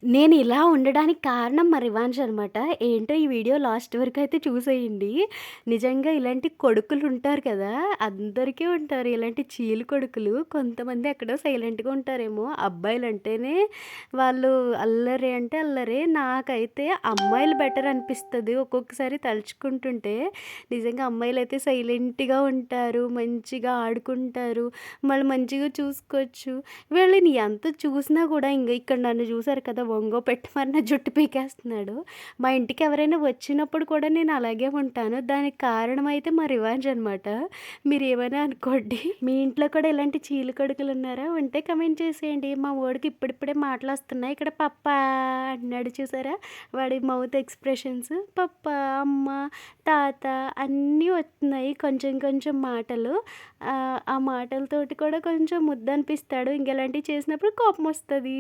నేను ఇలా ఉండడానికి కారణం మా రివాన్ష్ అనమాట. ఏంటో ఈ వీడియో లాస్ట్ వరకైతే చూసేయండి. నిజంగా ఇలాంటి కొడుకులుంటారు కదా! అందరికీ ఉంటారు ఇలాంటి చీలు కొడుకులు. కొంతమంది ఎక్కడో సైలెంట్‌గా ఉంటారేమో. అబ్బాయిలంటేనే వాళ్ళు అల్లరి అంటే అల్లరే. నాకైతే అమ్మాయిలు బెటర్ అనిపిస్తది ఒక్కొక్కసారి తలుచుకుంటుంటే. నిజంగా అమ్మాయిలైతే సైలెంట్‌గా ఉంటారు. మంచిగా ఆడుకుంటారు. మళ్ళీ మంచిగా చూసుకోవచ్చు. వీళ్ళని ఎంత చూసినా కూడా ఇక్కడ నన్ను చూసారు కదా! ఒంగోపెట్టి మరి నా జుట్టు పీకేస్తున్నాడు. మా ఇంటికి ఎవరైనా వచ్చినప్పుడు కూడా నేను అలాగే ఉంటాను. దానికి కారణం అయితే మా రివాంజ్ అనమాట. మీరేమైనా అనుకోండి. మీ ఇంట్లో కూడా ఇలాంటి చీలు కొడుకులున్నారా? ఉంటే కామెంట్ చేసేయండి. మా వోడికి ఇప్పుడిప్పుడే మాటలొస్తున్నాయి. ఇక్కడ పప్పా అంటున్నాడు చూసారా? వాడి మౌత్ ఎక్స్‌ప్రెషన్స్ పప్పా, అమ్మ, తాత అన్నీ వస్తున్నాయి. కొంచెం కొంచెం మాటలు. ఆ మాటలతోటి కూడా కొంచెం ముద్దనిపిస్తాడు. ఇంక ఇలాంటివి చేసినప్పుడు కోపమొస్తది.